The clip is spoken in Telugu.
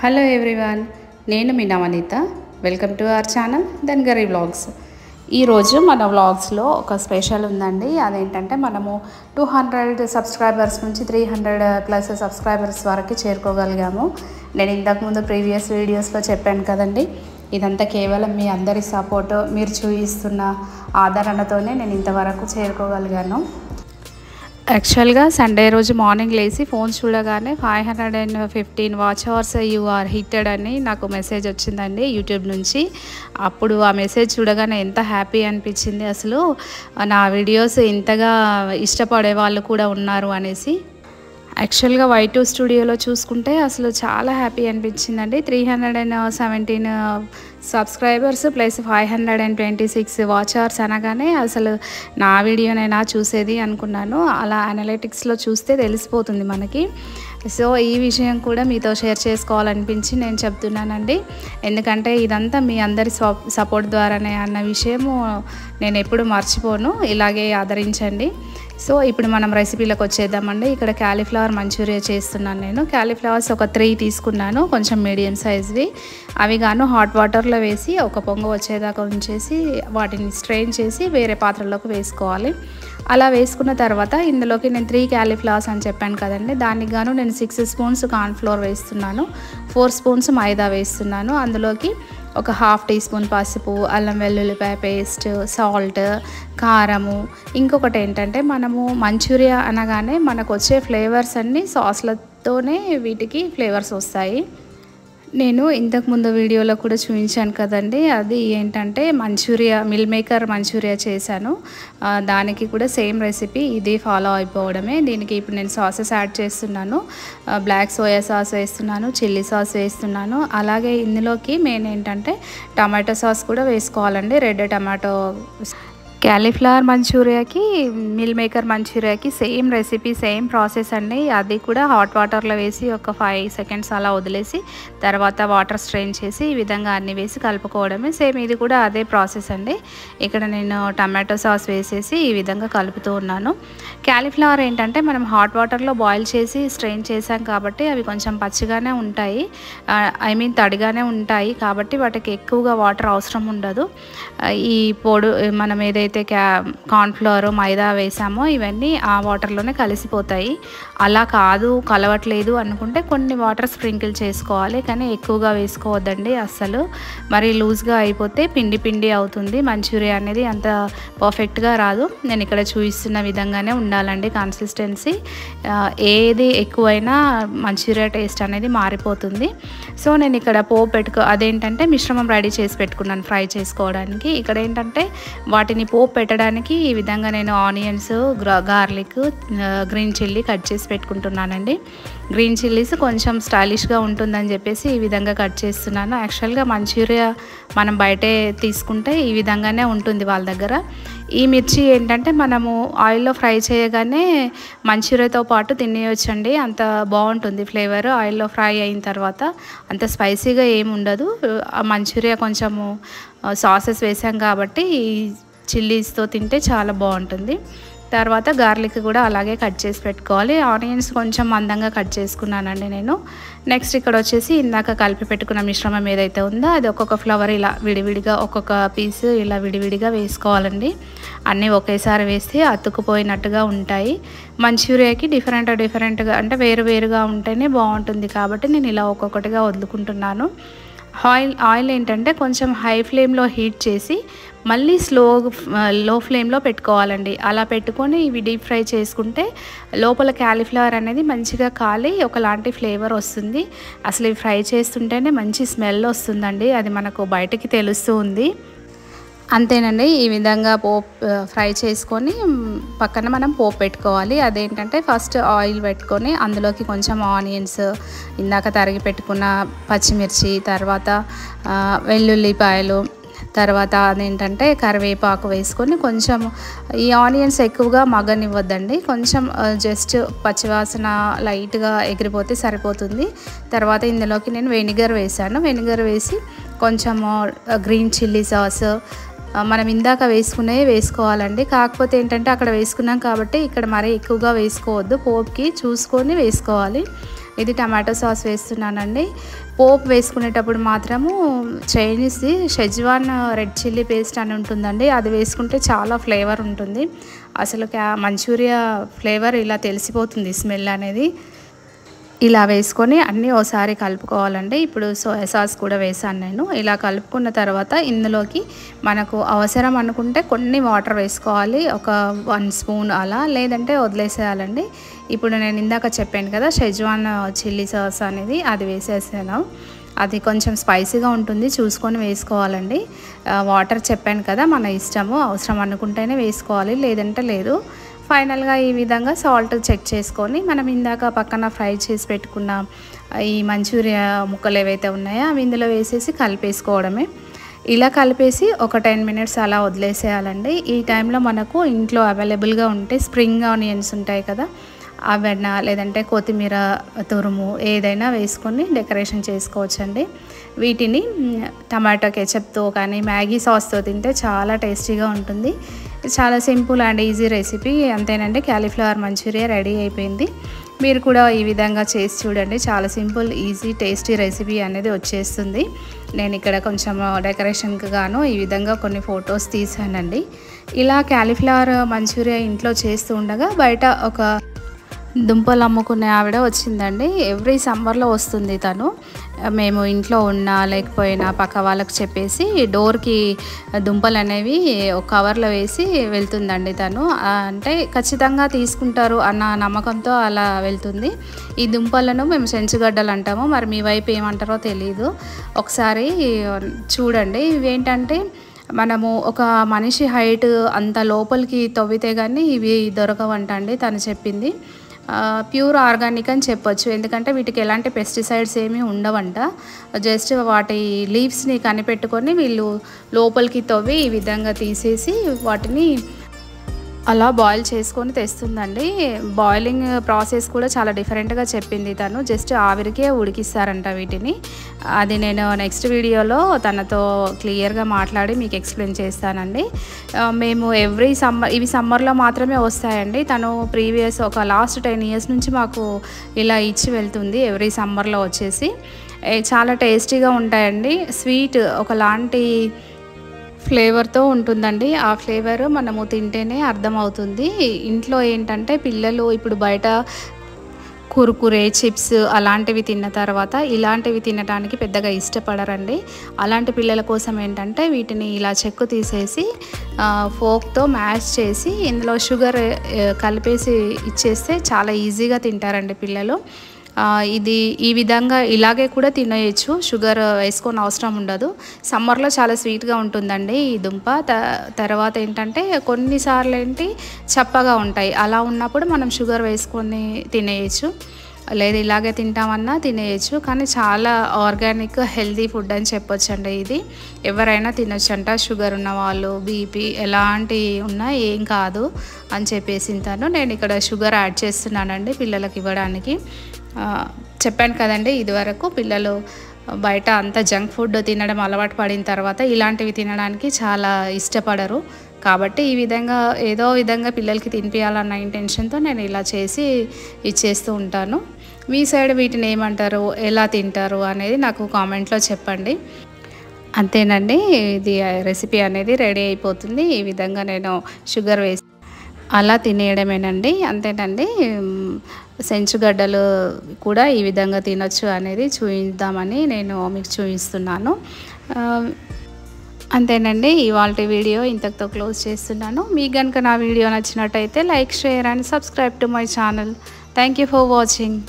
హలో ఎవ్రీవన్, నేను మీ Navaneetha. Welcome to our channel Dhangari vlogs. ఈరోజు మన వ్లాగ్స్లో ఒక స్పెషల్ ఉందండి. అదేంటంటే మనము 200 సబ్స్క్రైబర్స్ నుంచి 300+ సబ్స్క్రైబర్స్ వరకు చేరుకోగలిగాము. నేను ఇంతకుముందు ప్రీవియస్ వీడియోస్లో చెప్పాను కదండి. ఇదంతా కేవలం మీ అందరి సపోర్ట్, మీరు చూపిస్తున్న ఆదరణతోనే నేను ఇంతవరకు చేరుకోగలిగాను. యాక్చువల్గా సండే రోజు మార్నింగ్ లేచి ఫోన్ చూడగానే 515 watch hours you are hitted అని నాకు మెసేజ్ వచ్చిందండి యూట్యూబ్ నుంచి. అప్పుడు ఆ మెసేజ్ చూడగానే ఎంత హ్యాపీ అనిపించింది. అసలు నా వీడియోస్ ఇంతగా ఇష్టపడే వాళ్ళు కూడా ఉన్నారు అనేసి. యాక్చువల్గా Y2 స్టూడియోలో చూసుకుంటే అసలు చాలా హ్యాపీ అనిపించిందండి. 317 సబ్స్క్రైబర్స్ ప్లస్ 526 వాచ్ అవర్స్ అనగానే అసలు నా వీడియోనైనా చూసేది అనుకున్నాను. అలా అనలిటిక్స్లో చూస్తే తెలిసిపోతుంది మనకి. సో ఈ విషయం కూడా మీతో షేర్ చేసుకోవాలనిపించి నేను చెప్తున్నానండి. ఎందుకంటే ఇదంతా మీ అందరి సపోర్ట్ ద్వారానే అన్న విషయము నేను ఎప్పుడు మర్చిపోను. ఇలాగే ఆదరించండి. సో ఇప్పుడు మనం రెసిపీలకు వచ్చేద్దామండి. ఇక్కడ క్యాలీఫ్లవర్ మంచూరియా చేస్తున్నాను నేను. క్యాలీఫ్లవర్స్ ఒక 3 తీసుకున్నాను, కొంచెం మీడియం సైజ్వి. అవి గాను హాట్ వాటర్లో వేసి ఒక పొంగు వచ్చేదాకా ఉంచేసి వాటిని స్ట్రెయిన్ చేసి వేరే పాత్రలోకి వేసుకోవాలి. అలా వేసుకున్న తర్వాత ఇందులోకి నేను 3 క్యాలీఫ్లవర్స్ అని చెప్పాను కదండి. దానికి గాను నేను 6 స్పూన్స్ కార్న్ఫ్లోర్ వేస్తున్నాను, 4 స్పూన్స్ మైదా వేస్తున్నాను. అందులోకి ఒక 1/2 టీ స్పూన్ పసుపు, అల్లం వెల్లుల్లిపాయ పేస్ట్, సాల్ట్, కారము. ఇంకొకటి ఏంటంటే మనము మంచూరియా అనగానే మనకు వచ్చే ఫ్లేవర్స్ అన్నీ సాస్లతోనే వీటికి ఫ్లేవర్స్ వస్తాయి. నేను ఇంతకుముందు వీడియోలో కూడా చూపించాను కదండి. అది ఏంటంటే మిల్ మేకర్ మంచూరియా చేశాను. దానికి కూడా సేమ్ రెసిపీ ఇది ఫాలో అయిపోవడమే. దీనికి ఇప్పుడు నేను సాసెస్ యాడ్ చేస్తున్నాను. బ్లాక్ సోయా సాస్ వేస్తున్నాను, చిల్లీ సాస్ వేస్తున్నాను. అలాగే ఇందులోకి మెయిన్ ఏంటంటే టమాటో సాస్ కూడా వేసుకోవాలండి. Red tomato. క్యాలీఫ్లవర్ మంచూరియాకి మిల్ మేకర్ మంచూరియాకి సేమ్ రెసిపీ, సేమ్ ప్రాసెస్ అండి. అది కూడా హాట్ వాటర్లో వేసి ఒక 5 సెకండ్స్ అలా వదిలేసి తర్వాత వాటర్ స్ట్రెయిన్ చేసి ఈ విధంగా అన్నీ వేసి కలుపుకోవడమే. సేమ్ ఇది కూడా అదే ప్రాసెస్ అండి. ఇక్కడ నేను టమాటో సాస్ వేసేసి ఈ విధంగా కలుపుతూ ఉన్నాను. క్యాలీఫ్లవర్ ఏంటంటే మనం హాట్ వాటర్లో బాయిల్ చేసి స్ట్రెయిన్ చేసాం కాబట్టి అవి కొంచెం పచ్చిగానే ఉంటాయి, తడిగానే ఉంటాయి. కాబట్టి వాటికి ఎక్కువగా వాటర్ అవసరం ఉండదు. ఈ పొడు మనం ఏదైతే కార్న్ఫ్లవర్ మైదా వేసామో ఇవన్నీ ఆ వాటర్లోనే కలిసిపోతాయి. అలా కాదు, కలవట్లేదు అనుకుంటే కొన్ని వాటర్ స్ప్రింకిల్ చేసుకోవాలి, కానీ ఎక్కువగా వేసుకోవద్దండి అస్సలు. మరి లూజ్గా అయిపోతే పిండి పిండి అవుతుంది. మంచూరియా అనేది అంత పర్ఫెక్ట్గా రాదు. నేను ఇక్కడ చూపిస్తున్న విధంగానే ఉండాలండి కన్సిస్టెన్సీ. ఏది ఎక్కువైనా మంచూరియా టేస్ట్ అనేది మారిపోతుంది. సో నేను ఇక్కడ అదేంటంటే మిశ్రమం రెడీ చేసి పెట్టుకున్నాను ఫ్రై చేసుకోవడానికి. ఇక్కడ ఏంటంటే వాటిని పోపు పెట్టడానికి ఈ విధంగా నేను onions, garlic, green chilli cut చేసి పెట్టుకుంటున్నానండి. గ్రీన్ చిల్లీస్ కొంచెం స్టైలిష్గా ఉంటుందని చెప్పేసి ఈ విధంగా కట్ చేస్తున్నాను. యాక్చువల్గా మంచూరియా మనం బయటే తీసుకుంటే ఈ విధంగానే ఉంటుంది వాళ్ళ దగ్గర. ఈ మిర్చి ఏంటంటే మనము ఆయిల్లో ఫ్రై చేయగానే మంచూరియాతో పాటు తినేయొచ్చండి. అంత బాగుంటుంది ఫ్లేవర్. ఆయిల్లో ఫ్రై అయిన తర్వాత అంత స్పైసీగా ఏమి ఉండదు. మంచూరియా కొంచెము సాసెస్ వేసాం కాబట్టి చిల్లీస్తో తింటే చాలా బాగుంటుంది. తర్వాత గార్లిక్ కూడా అలాగే కట్ చేసి పెట్టుకోవాలి. ఆనియన్స్ కొంచెం మందంగా కట్ చేసుకున్నానండి నేను. నెక్స్ట్ ఇక్కడ వచ్చేసి ఇందాక కలిపి పెట్టుకున్న మిశ్రమం ఏదైతే ఉందో అది ఒక్కొక్క ఫ్లవర్ ఇలా విడివిడిగా, ఒక్కొక్క పీస్ ఇలా విడివిడిగా వేసుకోవాలండి. అన్నీ ఒకేసారి వేస్తే అతుక్కుపోయినట్టుగా ఉంటాయి. మంచూరియాకి డిఫరెంట్గా అంటే వేరువేరుగా ఉంటేనే బాగుంటుంది. కాబట్టి నేను ఇలా ఒక్కొక్కటిగా వదులుకుంటున్నాను. ఆయిల్ ఏంటంటే కొంచెం హై ఫ్లేమ్లో హీట్ చేసి మళ్ళీ లో ఫ్లేమ్లో పెట్టుకోవాలండి. అలా పెట్టుకొని ఇవి డీప్ ఫ్రై చేసుకుంటే లోపల క్యాలీఫ్లవర్ అనేది మంచిగా కాలి ఒకలాంటి ఫ్లేవర్ వస్తుంది. అసలు ఇవి ఫ్రై చేస్తుంటేనే మంచి స్మెల్ వస్తుందండి. అది మనకు బయటికి తెలుస్తూ ఉంది. అంతేనండి. ఈ విధంగా ఫ్రై చేసుకొని పక్కన మనం పోపు పెట్టుకోవాలి. అదేంటంటే ఫస్ట్ ఆయిల్ పెట్టుకొని అందులోకి కొంచెం ఆనియన్స్, ఇందాక తరిగి పెట్టుకున్న పచ్చిమిర్చి, తర్వాత వెల్లుల్లిపాయలు, తర్వాత అదేంటంటే కరివేపాకు వేసుకొని కొంచెం ఈ ఆనియన్స్ ఎక్కువగా మగ్గనివ్వద్దండి. కొంచెం జస్ట్ పచ్చివాసన లైట్గా ఎగిరిపోతే సరిపోతుంది. తర్వాత ఇందులోకి నేను వెనిగర్ వేసాను. వెనిగర్ వేసి కొంచెం గ్రీన్ చిల్లీ సాస్, మనం ఇందాక వేసుకోవాలండి. కాకపోతే ఏంటంటే అక్కడ వేసుకున్నాం కాబట్టి ఇక్కడ మరీ ఎక్కువగా వేసుకోవద్దు. పోపుకి చూసుకొని వేసుకోవాలి. ఇది టమాటో సాస్ వేస్తున్నానండి. పోపు వేసుకునేటప్పుడు మాత్రము చైనీస్ది షెజ్వాన్ రెడ్ చిల్లీ పేస్ట్ అని ఉంటుందండి, అది వేసుకుంటే చాలా ఫ్లేవర్ ఉంటుంది. అసలు మంచూరియా ఫ్లేవర్ ఇలా తెలిసిపోతుంది, స్మెల్ అనేది. ఇలా వేసుకొని అన్నీ ఒకసారి కలుపుకోవాలండి. ఇప్పుడు సోయా సాస్ కూడా వేసాను నేను. ఇలా కలుపుకున్న తర్వాత ఇందులోకి మనకు అవసరం అనుకుంటే కొన్ని వాటర్ వేసుకోవాలి, ఒక 1 స్పూన్ అలా, లేదంటే వదిలేసేయాలండి. ఇప్పుడు నేను ఇందాక చెప్పాను కదా షెజ్వాన్ చిల్లీ సాస్ అనేది, అది వేసేసాను. అది కొంచెం స్పైసీగా ఉంటుంది, చూసుకొని వేసుకోవాలండి. వాటర్ చెప్పాను కదా, మన ఇష్టము, అవసరం అనుకుంటేనే వేసుకోవాలి, లేదంటే లేదు. ఫైనల్గా ఈ విధంగా సాల్ట్ చెక్ చేసుకొని మనం ఇందాక పక్కన ఫ్రై చేసి పెట్టుకున్న ఈ మంచూరియా ముక్కలు ఏవైతే ఉన్నాయో అవి ఇందులో వేసేసి కలిపేసుకోవడమే. ఇలా కలిపేసి ఒక 10 మినిట్స్ అలా వదిలేసేయాలండి. ఈ టైంలో మనకు ఇంట్లో అవైలబుల్గా ఉంటే స్ప్రింగ్ ఆనియన్స్ ఉంటాయి కదా, అవన్నా లేదంటే కొత్తిమీర తురుము ఏదైనా వేసుకొని డెకరేషన్ చేసుకోవచ్చండి. వీటిని టమాటో కెచప్తో కానీ మ్యాగీ సాస్తో తింటే చాలా టేస్టీగా ఉంటుంది. చాలా సింపుల్ అండ్ ఈజీ రెసిపీ, అంతేనండి. క్యాలీఫ్లవర్ మంచూరియా రెడీ అయిపోయింది. మీరు కూడా ఈ విధంగా చేసి చూడండి, చాలా సింపుల్ ఈజీ టేస్టీ రెసిపీ అనేది వచ్చేస్తుంది. నేను ఇక్కడ కొంచెం డెకరేషన్కి గాను ఈ విధంగా కొన్ని ఫొటోస్ తీసానండి. ఇలా క్యాలీఫ్లవర్ మంచూరియా ఇంట్లో చేస్తూ ఉండగా బయట ఒక దుంపలు అమ్ముకునే ఆవిడ వచ్చిందండి. ఎవ్రీ సమ్మర్లో వస్తుంది తను. మేము ఇంట్లో ఉన్నా లేకపోయినా పక్క వాళ్ళకి చెప్పేసి డోర్కి దుంపలు అనేవి ఒక కవర్లో వేసి వెళ్తుందండి తను. అంటే ఖచ్చితంగా తీసుకుంటారు అన్న నమ్మకంతో అలా వెళ్తుంది. ఈ దుంపలను మేము సెంచుగడ్డలు అంటాము, మరి మీ వైపు ఏమంటారో తెలియదు, ఒకసారి చూడండి. ఇవేంటంటే మనము ఒక మనిషి హైట్ అంత లోపలికి తవ్వితే కానీ ఇవి దొరకవంట అండి తను చెప్పింది. ప్యూర్ ఆర్గానిక్ అని చెప్పొచ్చు, ఎందుకంటే వీటికి ఎలాంటి పెస్టిసైడ్స్ ఏమీ ఉండవంట. జస్ట్ వాటి లీవ్స్ని కనిపెట్టుకొని వీళ్ళు లోపలికి తవ్వి ఈ విధంగా తీసేసి వాటిని అలా బాయిల్ చేసుకొని తెస్తుందండి. బాయిలింగ్ ప్రాసెస్ కూడా చాలా డిఫరెంట్గా చెప్పింది తను. జస్ట్ ఆవిరికే ఉడికిస్తారంట వీటిని. అది నేను నెక్స్ట్ వీడియోలో తనతో క్లియర్గా మాట్లాడి మీకు ఎక్స్ప్లెయిన్ చేస్తానండి. మేము ఎవ్రీ సమ్మర్, ఇవి సమ్మర్లో మాత్రమే వస్తాయండి. తను ప్రీవియస్ ఒక లాస్ట్ 10 ఇయర్స్ నుంచి మాకు ఇలా ఇచ్చి వెళ్తుంది ఎవ్రీ సమ్మర్లో వచ్చేసి. చాలా టేస్టీగా ఉంటాయండి. స్వీట్ ఒకలాంటి ఫ్లేవర్తో ఉంటుందండి. ఆ ఫ్లేవర్ మనము తింటేనే అర్థమవుతుంది. ఇంట్లో ఏంటంటే పిల్లలు ఇప్పుడు బయట కురుకురే చిప్స్ అలాంటివి తిన్న తర్వాత ఇలాంటివి తినడానికి పెద్దగా ఇష్టపడరండి. అలాంటి పిల్లల కోసం ఏంటంటే వీటిని ఇలా చెక్కు తీసేసి ఫోక్తో మ్యాష్ చేసి ఇందులో షుగర్ కలిపేసి ఇచ్చేస్తే చాలా ఈజీగా తింటారండి పిల్లలు. ఇది ఈ విధంగా ఇలాగే కూడా తినేయచ్చు, షుగర్ వేసుకొని అవసరం ఉండదు. సమ్మర్లో చాలా స్వీట్గా ఉంటుందండి ఈ దుంప. తర్వాత ఏంటంటే కొన్నిసార్లు ఏంటి చప్పగా ఉంటాయి, అలా ఉన్నప్పుడు మనం షుగర్ వేసుకొని తినేయచ్చు, లేదు ఇలాగే తింటామన్నా తినేయచ్చు. కానీ చాలా ఆర్గానిక్ హెల్తీ ఫుడ్ అని చెప్పొచ్చండి. ఇది ఎవరైనా తినొచ్చంట, షుగర్ ఉన్న వాళ్ళు, బీపీ ఎలాంటి ఉన్నా ఏం కాదు అని చెప్పేసి నేను ఇక్కడ షుగర్ యాడ్ చేస్తున్నానండి పిల్లలకి ఇవ్వడానికి. చెప్పాను కదండి, ఇదివరకు పిల్లలు బయట అంత జంక్ ఫుడ్ తినడం అలవాటు పడిన తర్వాత ఇలాంటివి తినడానికి చాలా ఇష్టపడరు. కాబట్టి ఈ విధంగా ఏదో విధంగా పిల్లలకి తినిపించాలన్న ఇంటెన్షన్తో నేను ఇలా చేసి ఇచ్చేస్తూ ఉంటాను. మీ సైడ్ వీటిని ఏమంటారు, ఎలా తింటారు అనేది నాకు కామెంట్లో చెప్పండి. అంతేనండి, ఇది రెసిపీ అనేది రెడీ అయిపోతుంది. ఈ విధంగా నేను షుగర్ వేసి అలా తినేయడమేనండి, అంతేనండి. సెంచుగడ్డలు కూడా ఈ విధంగా తినొచ్చు అనేది చూపిద్దామని నేను మీకు చూపిస్తున్నాను. అంతేనండి, ఇవాళ వీడియో ఇంతటితో క్లోజ్ చేస్తున్నాను. మీకు కనుక నా వీడియో నచ్చినట్టయితే like, share and subscribe to my channel. Thank you for watching.